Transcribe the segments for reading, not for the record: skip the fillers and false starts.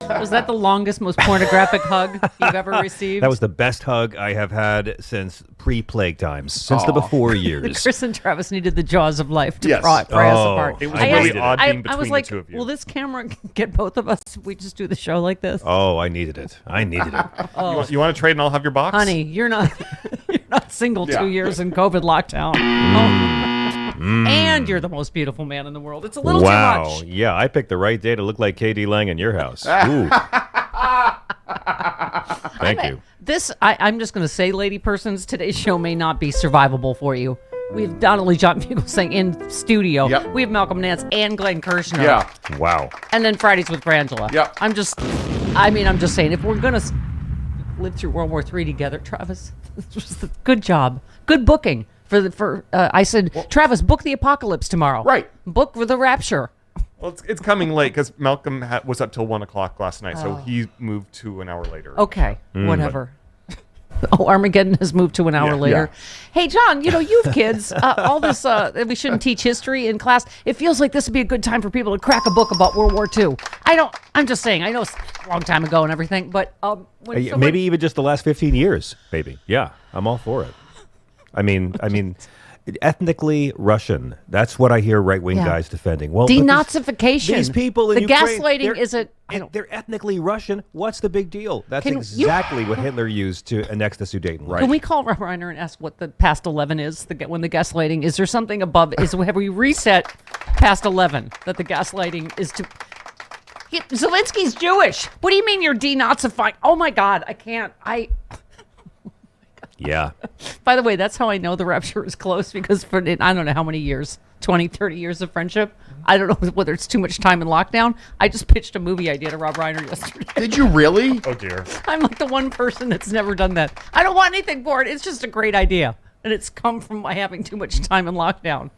Was that the longest, most pornographic hug you've ever received? That was the best hug I have had since pre-plague times, since the before years. Chris and Travis needed the jaws of life to pry us apart. It was really odd being between I was like, the two of you. will this camera get both of us if we just do the show like this? Oh, I needed it. You want to trade and I'll have your box? Honey, you're not single 2 years in COVID lockdown. And you're the most beautiful man in the world. It's a little too much. Yeah, I picked the right day to look like K.D. Lang in your house. Ooh. Thank you. I'm just going to say, lady persons, today's show may not be survivable for you. We have Donnelly John Fugelsang in studio. Yep. We have Malcolm Nance and Glenn Kirshner. Yeah. Wow. And then Fridays with Brangela. Yep. I'm just saying, if we're going to live through World War III together, Travis, this was the good job. Good booking. I said, Travis, book the apocalypse tomorrow. Right. Book for the rapture. Well, it's coming late because Malcolm was up till 1 o'clock last night, so he moved to an hour later. Okay, whatever. Armageddon has moved to an hour later. Yeah. Hey, John, you have kids. All this, we shouldn't teach history in class. It feels like this would be a good time for people to crack a book about World War II. I'm just saying, I know it's a long time ago and everything, but maybe even just the last 15 years, maybe. Yeah, I'm all for it. I mean, ethnically Russian. That's what I hear right-wing guys defending. Well, denazification. These people in the Ukraine, gaslighting isn't. They're ethnically Russian. What's the big deal? That's exactly what Hitler used to annex the Sudetenland. Right. Can we call Rob Reiner and ask what the past 11 is? When the gaslighting is there something above? Have we reset past 11 that the gaslighting is to? Zelensky's Jewish. What do you mean you're denazifying? Oh my God, I can't. Yeah. By the way, that's how I know the rapture is close, because for I don't know how many years, 20, 30 years of friendship. I don't know whether it's too much time in lockdown. I just pitched a movie idea to Rob Reiner yesterday. Did you really? Oh, dear. I'm like the one person that's never done that. I don't want anything for it. It's just a great idea. And it's come from my having too much time in lockdown.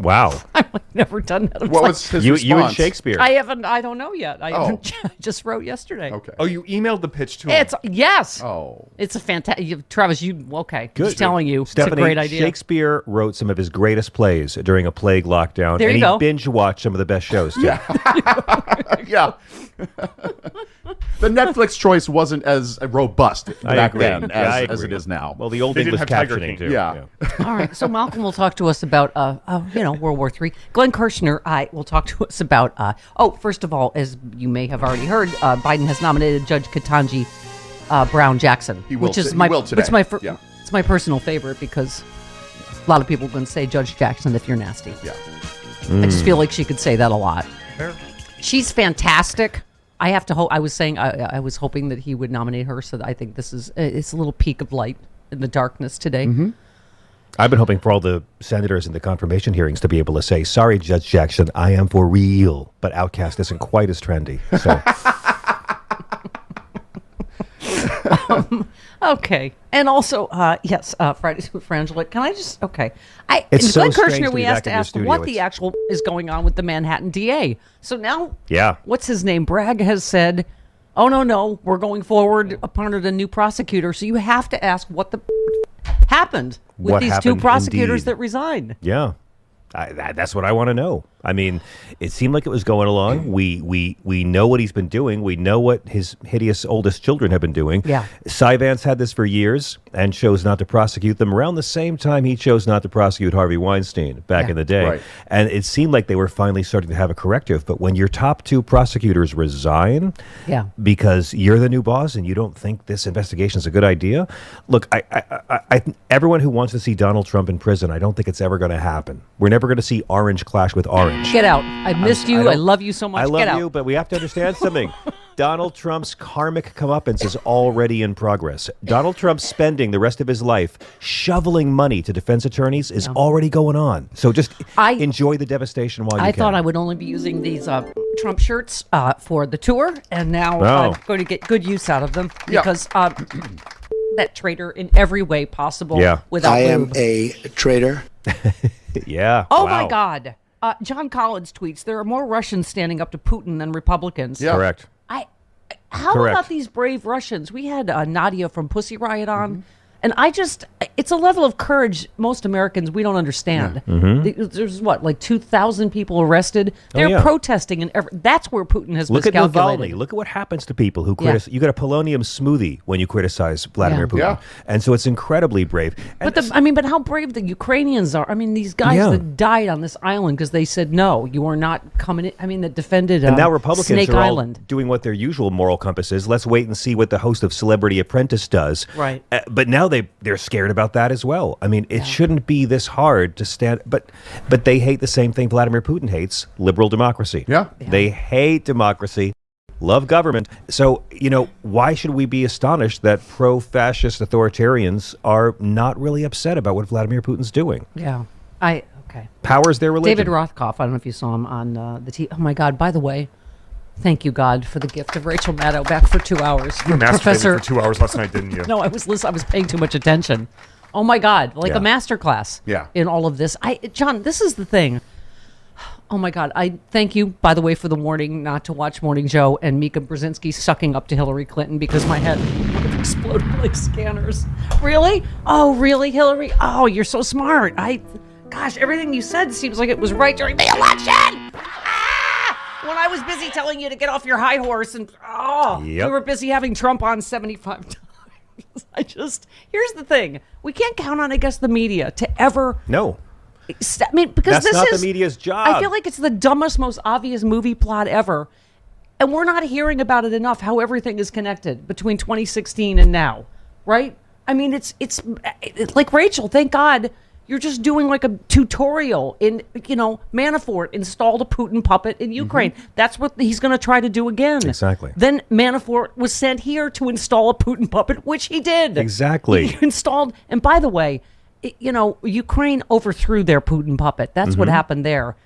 Wow. I've never done that. What was his response? You and Shakespeare. I don't know yet. I just wrote yesterday. Okay. Oh, you emailed the pitch to him? Yes. Oh. It's a fantastic. Travis, okay. Good. Just telling you, Stephanie, it's a great idea. Shakespeare wrote some of his greatest plays during a plague lockdown. There you and go. he binge-watched some of the best shows, too. Yeah. The Netflix choice wasn't as robust back then as it is now. Well, the old They English didn't have Tiger captioning, King. too. Yeah. All right, so Malcolm will talk to us about, World War III. Glenn Kirshner will talk to us about, first of all, as you may have already heard, Biden has nominated Judge Ketanji Brown Jackson, today. It's my personal favorite because a lot of people can say Judge Jackson if you're nasty. Yeah. I just feel like she could say that a lot. Fair. She's fantastic. I have to hope. I was saying I was hoping that he would nominate her, so that I think this is it's a little peak of light in the darkness today. Mm-hmm. I've been hoping for all the senators in the confirmation hearings to be able to say, sorry, Judge Jackson, I am for real, but Outcast isn't quite as trendy. So. Okay. And also, Fridays with Frangela. Can I just, okay. It's so Glenn strange Kirshner, to be we asked back to in your ask studio. what the actual is going on with the Manhattan DA. So now, Yeah. what's his name? Bragg has said, oh, no, we're going forward upon a new prosecutor. So you have to ask what happened with What these happened, two prosecutors indeed. that resigned. Yeah. That's what I want to know. I mean, it seemed like it was going along. We know what he's been doing. We know what his hideous oldest children have been doing. Yeah. Cy Vance had this for years and chose not to prosecute them around the same time he chose not to prosecute Harvey Weinstein back in the day. Right. And it seemed like they were finally starting to have a corrective. But when your top two prosecutors resign because you're the new boss and you don't think this investigation is a good idea, look, I everyone who wants to see Donald Trump in prison, I don't think it's ever going to happen. We're never going to see orange clash with orange. Get out. I missed you. I love you so much. I love Get out. you, but we have to understand something. Donald Trump's karmic comeuppance is already in progress. Donald Trump spending the rest of his life shoveling money to defense attorneys is already going on. So just enjoy the devastation while you can. I thought I would only be using these Trump shirts for the tour, and now I'm going to get good use out of them because that traitor in every way possible without I am lube. a traitor. Yeah. Oh, wow. my God. John Collins tweets, there are more Russians standing up to Putin than Republicans. Yeah. Correct. How about these brave Russians? We had Nadia from Pussy Riot on, And it's a level of courage most Americans, we don't understand. There's like 2,000 people arrested. They're protesting, and that's where Putin has miscalculated. Look at Navalny. Look at what happens to people who criticize. You get a polonium smoothie when you criticize Vladimir Putin. And so it's incredibly brave. And but how brave the Ukrainians are. I mean, these guys that died on this island because they said, no, you are not coming in. I mean, that defended and now Republicans Snake are Island. all doing what their usual moral compass is. Let's wait and see what the host of Celebrity Apprentice does. Right. But now they're scared about that as well. I mean, it shouldn't be this hard to stand. But they hate the same thing Vladimir Putin hates: liberal democracy. Yeah. They hate democracy, love government. So, why should we be astonished that pro-fascist authoritarians are not really upset about what Vladimir Putin's doing? Yeah. Okay. Power's their religion. David Rothkopf, I don't know if you saw him on the TV. Oh, my God. By the way, thank you, God, for the gift of Rachel Maddow back for 2 hours. You masturbated for 2 hours last night, didn't you? No, I was paying too much attention. Oh, my God. Like a master class in all of this. John, this is the thing. Oh, my God. I thank you, by the way, for the warning not to watch Morning Joe and Mika Brzezinski sucking up to Hillary Clinton because my head exploded like scanners. Really? Oh, really, Hillary? Oh, you're so smart. Gosh, everything you said seems like it was right during the election. When I was busy telling you to get off your high horse and you were busy having Trump on 75 times. Here's the thing. We can't count on, I guess, the media to ever... No. I mean, because that's not the media's job. I feel like it's the dumbest, most obvious movie plot ever. And we're not hearing about it enough, how everything is connected between 2016 and now, right? I mean, it's like Rachel, thank God, you're just doing like a tutorial in, Manafort installed a Putin puppet in Ukraine. That's what he's going to try to do again. Exactly. Then Manafort was sent here to install a Putin puppet, which he did. Exactly. He installed, and by the way, Ukraine overthrew their Putin puppet. That's what happened there.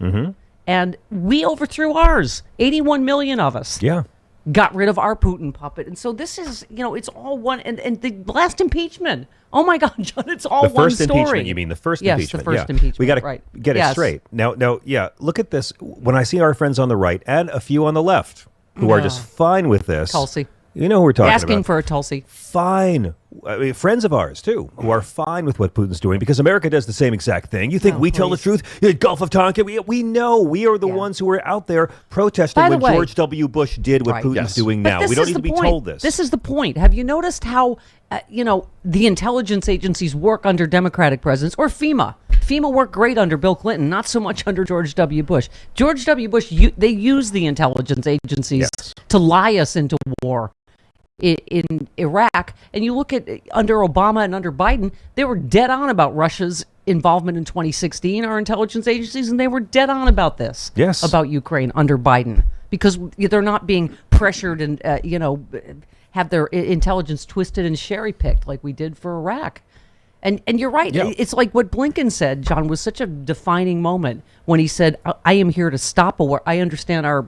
And we overthrew ours. 81 million of us. Yeah. Got rid of our Putin puppet. And so this is, it's all one. And the last impeachment. Oh, my God, John, it's all one story. The first impeachment, you mean? The first impeachment. Yes, the first impeachment. We got to get it straight. Now, look at this. When I see our friends on the right and a few on the left who are just fine with this. Tulsi. You know who we're talking about. Asking for a Tulsi. Fine. I mean, friends of ours, too, who are fine with what Putin's doing because America does the same exact thing. You think we tell the truth? Gulf of Tonkin, we know. We are the ones who are out there protesting when George W. Bush did what Putin's doing now. We don't need to be told this. This is the point. Have you noticed how, the intelligence agencies work under Democratic presidents or FEMA? FEMA worked great under Bill Clinton, not so much under George W. Bush. George W. Bush, they used the intelligence agencies to lie us into war. In Iraq, and you look at under Obama and under Biden, they were dead on about Russia's involvement in 2016, our intelligence agencies, and they were dead on about this, about Ukraine under Biden, because they're not being pressured and, have their intelligence twisted and cherry-picked like we did for Iraq. And you're right. Yeah. It's like what Blinken said, John, was such a defining moment when he said, I am here to stop a war. I understand our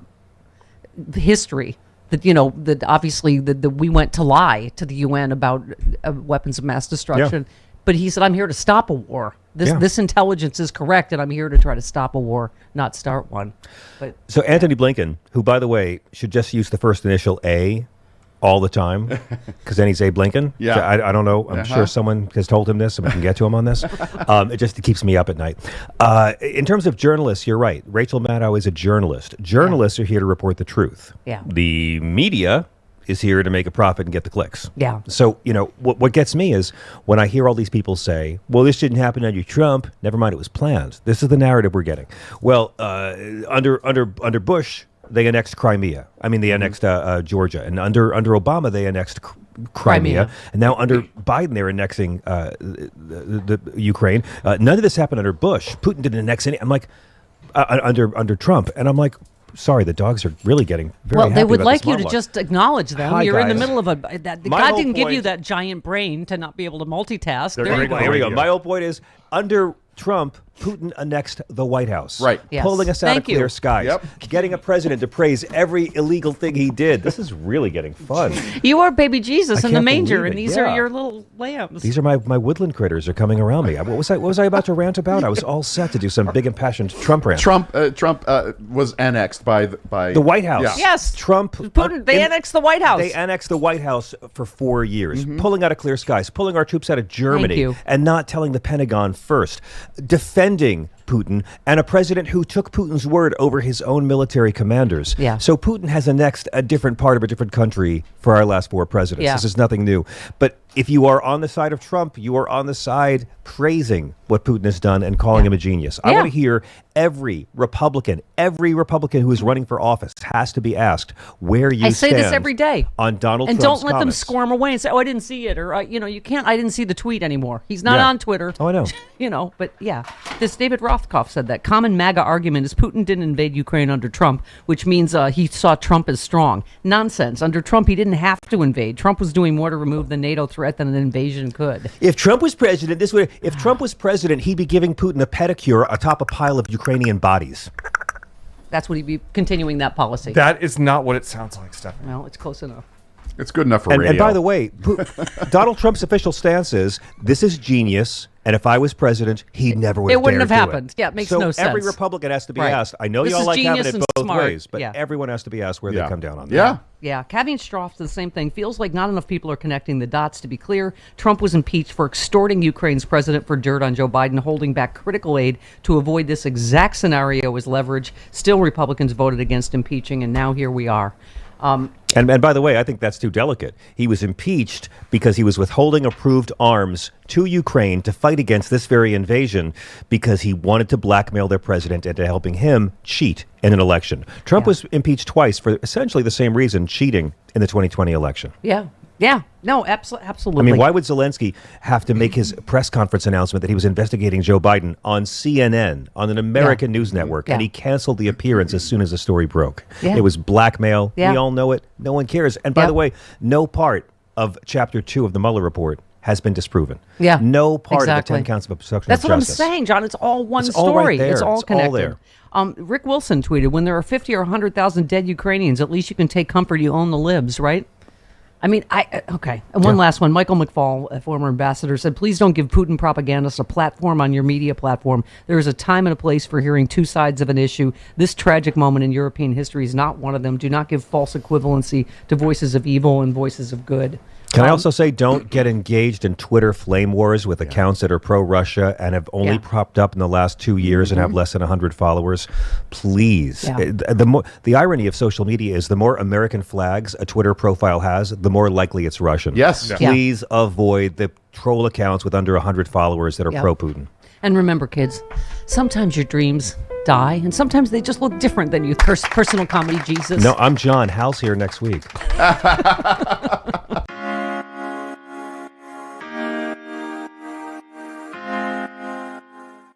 history. That obviously we went to lie to the UN about weapons of mass destruction, but he said, "I'm here to stop a war. This intelligence is correct, and I'm here to try to stop a war, not start one." But so Anthony Blinken, who by the way should just use the first initial A all the time, because then he's A. Blinken. Yeah. So I don't know. I'm sure someone has told him this, and we can get to him on this. It keeps me up at night. In terms of journalists, you're right. Rachel Maddow is a journalist. Journalists are here to report the truth. Yeah. The media is here to make a profit and get the clicks. Yeah. So, what gets me is when I hear all these people say, well, this didn't happen under Trump. Never mind, it was planned. This is the narrative we're getting. Well, under Bush, they annexed Crimea. I mean, they annexed Georgia. And under Obama, they annexed Crimea. And now under Biden, they're annexing the Ukraine. None of this happened under Bush. Putin didn't annex any. I'm like, under Trump. And I'm like, sorry, the dogs are really getting very happy they would about like the you to smart just acknowledge them. Hi, You're in the guys. middle of God didn't give you that giant brain to not be able to multitask. There There you you go. go. Here we go. My whole point is, under Trump, Putin annexed the White House. Right. Yes. Pulling us out Thank of clear you. skies. Yep. Getting a president to praise every illegal thing he did. This is really getting fun. You are baby Jesus I in the can't manger, believe and it. these Yeah. are your little lambs. These are my woodland critters are coming around me. What was I about to rant about? I was all set to do some big impassioned Trump rant. Trump was annexed by The White House. Yeah. Yes. Trump. Putin, they annexed the White House. They annexed the White House for 4 years, pulling out of clear skies, pulling our troops out of Germany, you. and not telling the Pentagon first, defending Putin, and a president who took Putin's word over his own military commanders. Yeah. So Putin has annexed a different part of a different country for our last 4 presidents. Yeah. This is nothing new. But if you are on the side of Trump, you are on the side praising what Putin has done and calling him a genius. I want to hear every Republican who is running for office has to be asked where you I say stand this every day on Donald and Trump's don't let them comments. squirm away and say, "Oh, I didn't see it," or you can't. I didn't see the tweet anymore. He's not Yeah. on Twitter. Oh, I know. But yeah, this David Rothkopf said that common MAGA argument is Putin didn't invade Ukraine under Trump, which means he saw Trump as strong. Nonsense. Under Trump, he didn't have to invade. Trump was doing more to remove the NATO threat than an invasion could. If Trump was president, if Trump was president, he'd be giving Putin a pedicure atop a pile of Ukrainian bodies. That's what he'd be continuing that policy. That is not what it sounds like, Stephanie. Well, it's close enough. It's good enough for And radio. by the way, Donald Trump's official stance is, this is genius, and if I was president, he never would have It wouldn't dared have do happened. It. Yeah, it makes so no sense. every Republican has to be Right. asked. I know This y'all is like having genius it and both smart. ways, but Yeah. everyone has to be asked where Yeah. they come down on that. Yeah. Yeah, Kavian Stroff the same thing. Feels like not enough people are connecting the dots. To be clear, Trump was impeached for extorting Ukraine's president for dirt on Joe Biden, holding back critical aid to avoid this exact scenario as leverage. Still, Republicans voted against impeaching, and now here we are. And by the way, I think that's too delicate. He was impeached because he was withholding approved arms to Ukraine to fight against this very invasion because he wanted to blackmail their president into helping him cheat in an election. Trump was impeached twice for essentially the same reason, cheating in the 2020 election. Yeah. No, absolutely. I mean, why would Zelensky have to make his press conference announcement that he was investigating Joe Biden on CNN, on an American news network, and Yeah. he canceled the appearance as soon as the story broke? Yeah. It was blackmail. Yeah. We all know it. No one cares. And by Yep. the way, no part of Chapter 2 of the Mueller report has been disproven. Yeah, No part exactly. of the 10 counts of obstruction That's of what justice. I'm saying, John. It's all one It's all story. right there. It's all It's all connected. there. Rick Wilson tweeted, when there are 50 or 100,000 dead Ukrainians, at least you can take comfort you own the libs, right? I mean, okay. And one last one. Michael McFaul, a former ambassador, said, please don't give Putin propagandists a platform on your media platform. There is a time and a place for hearing two sides of an issue. This tragic moment in European history is not one of them. Do not give false equivalency to voices of evil and voices of good. Can I also say, don't get engaged in Twitter flame wars with accounts that are pro-Russia and have only propped up in the last 2 years and have less than 100 followers? Please. Yeah. The irony of social media is the more American flags a Twitter profile has, the more likely it's Russian. Yes. Yeah. Please avoid the troll accounts with under 100 followers that are Yeah. pro-Putin. And remember, kids, sometimes your dreams die, and sometimes they just look different than you. Personal comedy Jesus. No, I'm John. Hal's here next week.